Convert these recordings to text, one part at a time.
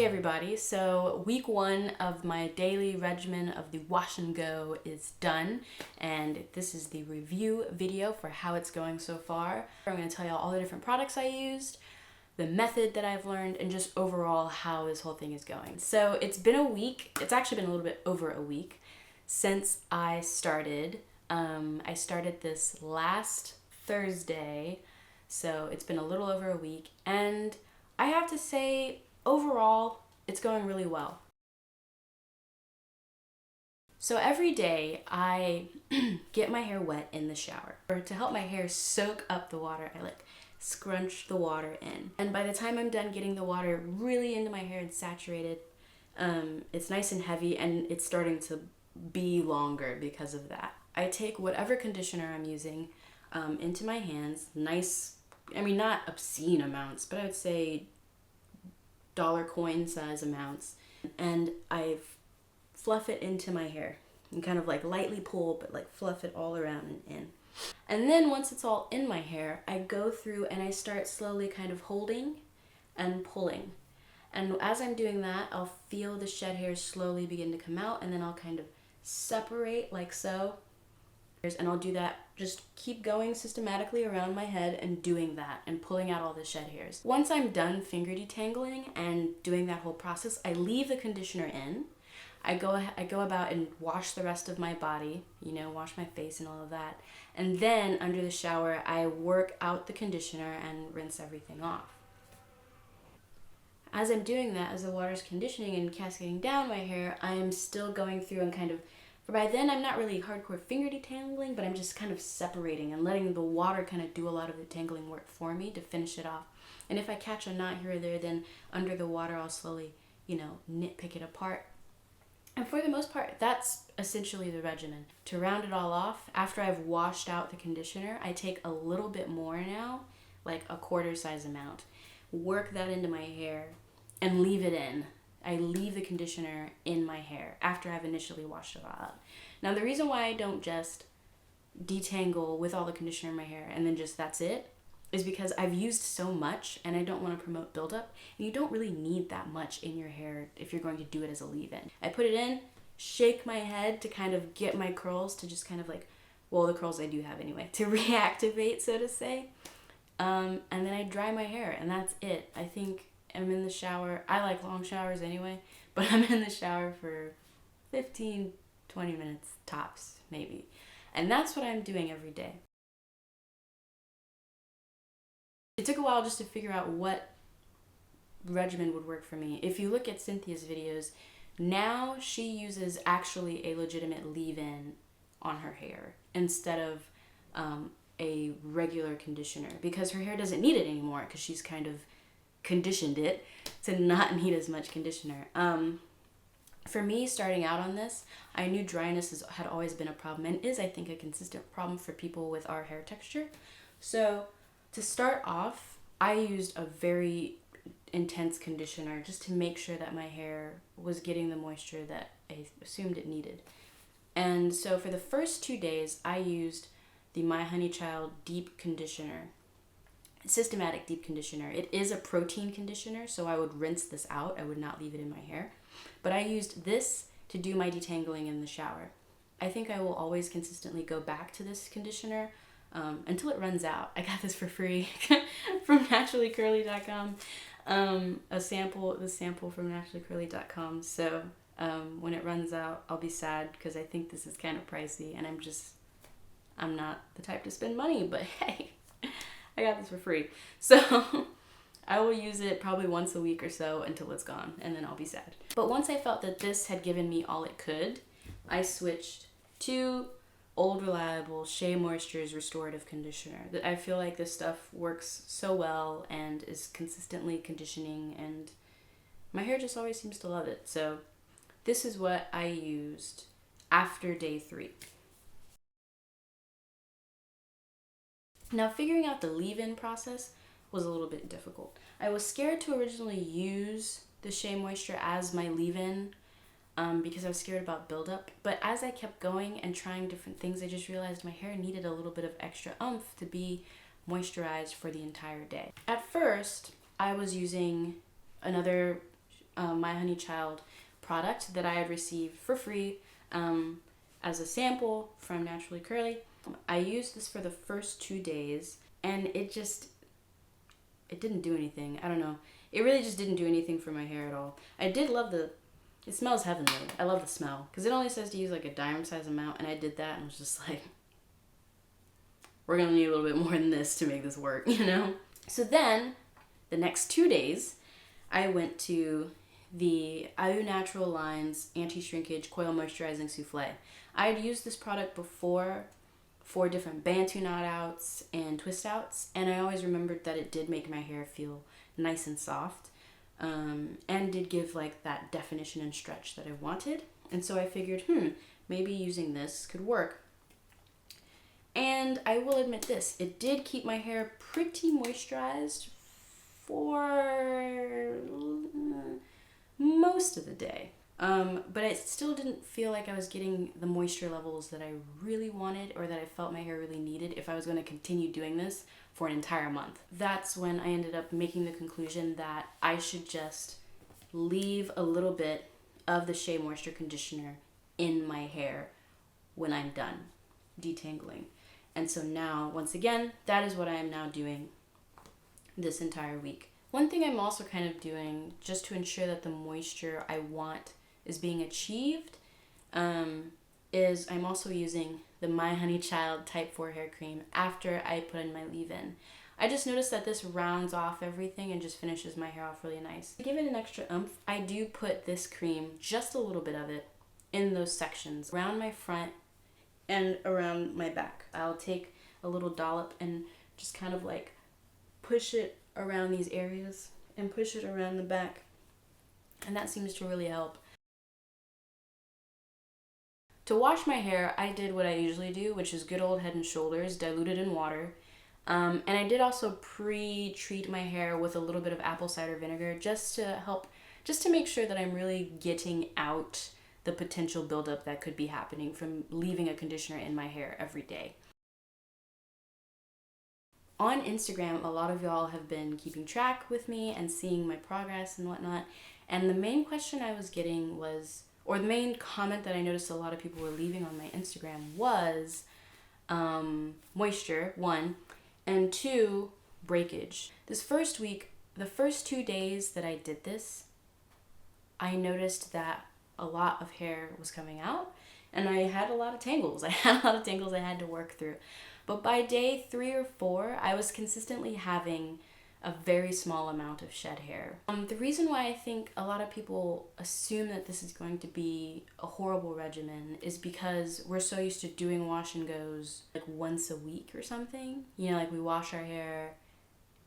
everybody, so week 1 of my daily regimen of the wash and go is done, and this is the review video for how it's going so far. I'm going to tell you all the different products I used, the method that I've learned, and just overall how this whole thing is going. So it's been a week, it's actually been a little bit over a week since I started. I started this last Thursday, so it's been a little over a week, and I have to say, overall, it's going really well. So every day I get my hair wet in the shower. Or to help my hair soak up the water, I scrunch the water in. And by the time I'm done getting the water really into my hair and saturated, it's nice and heavy and it's starting to be longer because of that. I take whatever conditioner I'm using into my hands, not obscene amounts, but I would say dollar coin size amounts, and I fluff it into my hair and kind of lightly pull, but fluff it all around and in. And then once it's all in my hair, I go through and I start slowly kind of holding and pulling. And as I'm doing that, I'll feel the shed hairs slowly begin to come out, and then I'll kind of separate like so. And I'll do that, just keep going systematically around my head and doing that and pulling out all the shed hairs. Once I'm done finger detangling and doing that whole process, I leave the conditioner in. I go about and wash the rest of my body, wash my face and all of that. And then under the shower, I work out the conditioner and rinse everything off. As I'm doing that, as the water's conditioning and cascading down my hair, I'm still going through and by then I'm not really hardcore finger detangling, but I'm just kind of separating and letting the water kind of do a lot of the tangling work for me to finish it off. And if I catch a knot here or there, then under the water I'll slowly, nitpick it apart. And for the most part, that's essentially the regimen. To round it all off, after I've washed out the conditioner, I take a little bit more now, like a quarter size amount, work that into my hair and leave it in. I leave the conditioner in my hair after I've initially washed it all out. Now, the reason why I don't just detangle with all the conditioner in my hair and then just that's it is because I've used so much and I don't want to promote buildup. And you don't really need that much in your hair if you're going to do it as a leave-in. I put it in, shake my head to kind of get my curls to just kind of the curls I do have anyway, to reactivate, so to say. And then I dry my hair and that's it. I think I'm in the shower. I like long showers anyway, but I'm in the shower for 15, 20 minutes tops, maybe. And that's what I'm doing every day. It took a while just to figure out what regimen would work for me. If you look at Cynthia's videos, now she uses actually a legitimate leave-in on her hair instead of a regular conditioner, because her hair doesn't need it anymore because she's kind of conditioned it to not need as much conditioner. For me, starting out on this, I knew dryness had always been a problem and is, I think, a consistent problem for people with our hair texture. So to start off, I used a very intense conditioner just to make sure that my hair was getting the moisture that I assumed it needed. And so for the first 2 days, I used the My Honey Child Deep Conditioner. Systematic deep conditioner. It is a protein conditioner, so I would rinse this out. I would not leave it in my hair. But I used this to do my detangling in the shower. I think I will always consistently go back to this conditioner until it runs out. I got this for free from naturallycurly.com. The sample from naturallycurly.com. So when it runs out, I'll be sad because I think this is kind of pricey and I'm not the type to spend money, but hey, I got this for free. So I will use it probably once a week or so until it's gone, and then I'll be sad. But once I felt that this had given me all it could, I switched to Old Reliable Shea Moisture's Restorative Conditioner. I feel like this stuff works so well and is consistently conditioning, and my hair just always seems to love it. So this is what I used after day 3. Now, figuring out the leave-in process was a little bit difficult. I was scared to originally use the Shea Moisture as my leave-in because I was scared about buildup. But as I kept going and trying different things, I just realized my hair needed a little bit of extra oomph to be moisturized for the entire day. At first, I was using another My Honey Child product that I had received for free as a sample from Naturally Curly. I used this for the first 2 days, and it didn't do anything. I don't know. It really just didn't do anything for my hair at all. I did love it smells heavenly. I love the smell. Because it only says to use like a dime size amount, and I did that and was just like, we're going to need a little bit more than this to make this work, you know? So then, the next 2 days, I went to the Au Natural Lines Anti-Shrinkage Coil Moisturizing Souffle. I had used this product before for different Bantu knot outs and twist outs, and I always remembered that it did make my hair feel nice and soft, and did give like that definition and stretch that I wanted. And so I figured, maybe using this could work. And I will admit this, it did keep my hair pretty moisturized for most of the day. But it still didn't feel like I was getting the moisture levels that I really wanted, or that I felt my hair really needed if I was going to continue doing this for an entire month. That's when I ended up making the conclusion that I should just leave a little bit of the Shea Moisture Conditioner in my hair when I'm done detangling. And so now, once again, that is what I am now doing this entire week. One thing I'm also kind of doing, just to ensure that the moisture I want is being achieved, is I'm also using the My Honey Child Type 4 hair cream after I put in my leave-in. I just noticed that this rounds off everything and just finishes my hair off really nice. To give it an extra oomph, I do put this cream, just a little bit of it, in those sections around my front and around my back. I'll take a little dollop and just kind of like push it around these areas and push it around the back, and that seems to really help. To wash my hair, I did what I usually do, which is good old Head and Shoulders, diluted in water. And I did also pre-treat my hair with a little bit of apple cider vinegar just to make sure that I'm really getting out the potential buildup that could be happening from leaving a conditioner in my hair every day. On Instagram, a lot of y'all have been keeping track with me and seeing my progress and whatnot. And the main question I was getting was, or the main comment that I noticed a lot of people were leaving on my Instagram was moisture, 1, and 2, breakage. This first week, the first 2 days that I did this, I noticed that a lot of hair was coming out, and I had a lot of tangles. I had to work through. But by day 3 or 4, I was consistently having a very small amount of shed hair. The reason why I think a lot of people assume that this is going to be a horrible regimen is because we're so used to doing wash and goes like once a week or something. You know, like we wash our hair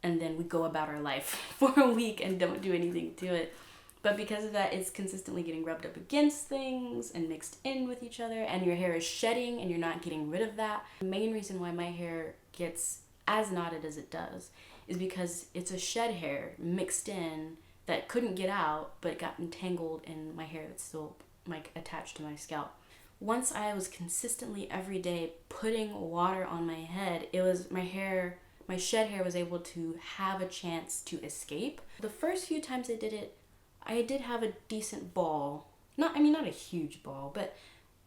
and then we go about our life for a week and don't do anything to it. But because of that, it's consistently getting rubbed up against things and mixed in with each other, and your hair is shedding and you're not getting rid of that. The main reason why my hair gets as knotted as it does is because it's a shed hair mixed in that couldn't get out but got entangled in my hair that's still like attached to my scalp. Once I was consistently every day putting water on my head, it was my shed hair was able to have a chance to escape. The first few times I did it, I did have a decent ball. Not a huge ball, but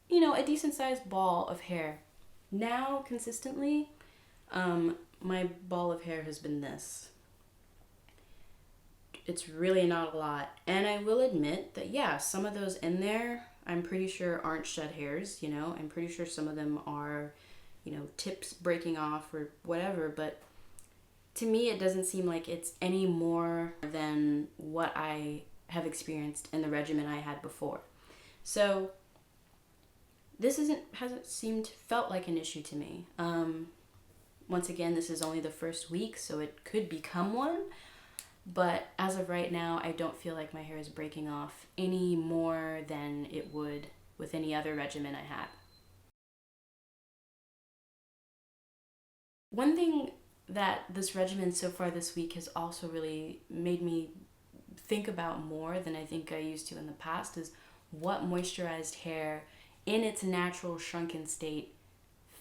you know, a decent sized ball of hair. Now, consistently, my ball of hair has been this. It's really not a lot. And I will admit that, yeah, some of those in there, I'm pretty sure aren't shed hairs, you know. I'm pretty sure some of them are, you know, tips breaking off or whatever, but to me, it doesn't seem like it's any more than what I have experienced in the regimen I had before. So this hasn't felt like an issue to me. Once again, this is only the first week, so it could become one. But as of right now, I don't feel like my hair is breaking off any more than it would with any other regimen I had. One thing that this regimen so far this week has also really made me think about more than I think I used to in the past is what moisturized hair in its natural shrunken state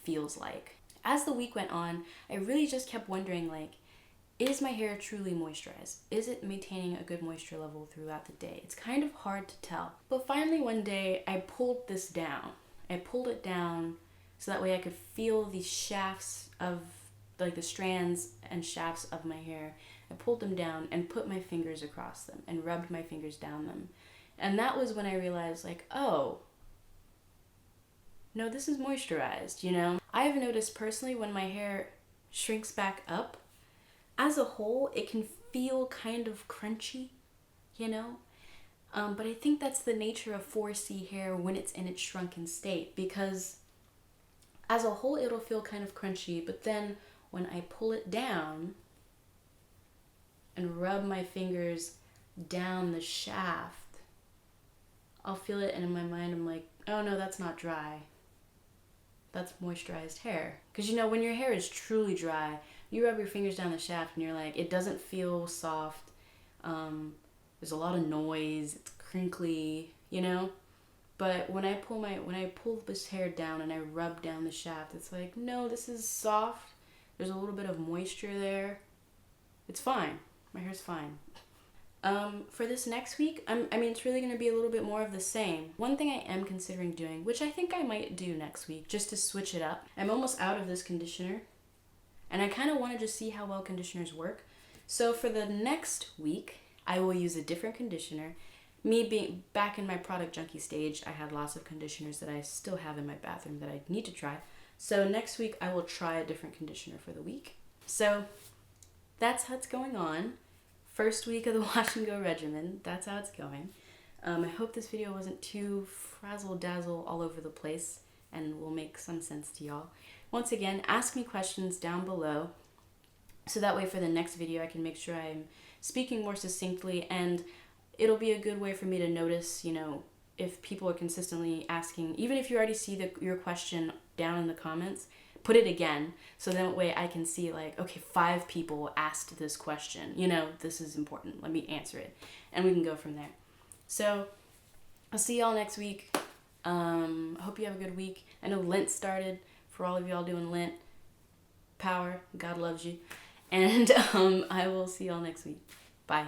feels like. As the week went on, I really just kept wondering, like, is my hair truly moisturized? Is it maintaining a good moisture level throughout the day? It's kind of hard to tell. But finally one day I pulled this down. I pulled it down so that way I could feel the shafts of, like the strands and shafts of my hair. I pulled them down and put my fingers across them and rubbed my fingers down them. And that was when I realized, like, oh, no, this is moisturized, you know? I've noticed personally when my hair shrinks back up, as a whole, it can feel kind of crunchy, you know? But I think that's the nature of 4C hair when it's in its shrunken state, because as a whole, it'll feel kind of crunchy, but then when I pull it down and rub my fingers down the shaft, I'll feel it, and in my mind, I'm like, oh no, that's not dry. That's moisturized hair. Because you know, when your hair is truly dry, you rub your fingers down the shaft and you're like, it doesn't feel soft. There's a lot of noise. It's crinkly, you know? But when I pull this hair down and I rub down the shaft, it's like, no, this is soft. There's a little bit of moisture there. It's fine. My hair's fine. For this next week, it's really going to be a little bit more of the same. One thing I am considering doing, which I think I might do next week, just to switch it up. I'm almost out of this conditioner, and I kind of want to just see how well conditioners work. So for the next week, I will use a different conditioner. Me being back in my product junkie stage, I had lots of conditioners that I still have in my bathroom that I need to try. So next week, I will try a different conditioner for the week. So that's how it's going on. First week of the Wash and Go regimen. That's how it's going. I hope this video wasn't too frazzle-dazzle all over the place and will make some sense to y'all. Once again, ask me questions down below so that way for the next video I can make sure I'm speaking more succinctly, and it'll be a good way for me to notice, you know, if people are consistently asking, even if you already see your question down in the comments, put it again, so that way I can see, like, okay, 5 people asked this question. You know, this is important. Let me answer it. And we can go from there. So, I'll see y'all next week. I hope you have a good week. I know Lent started. For all of y'all doing Lent, power. God loves you. And I will see y'all next week. Bye.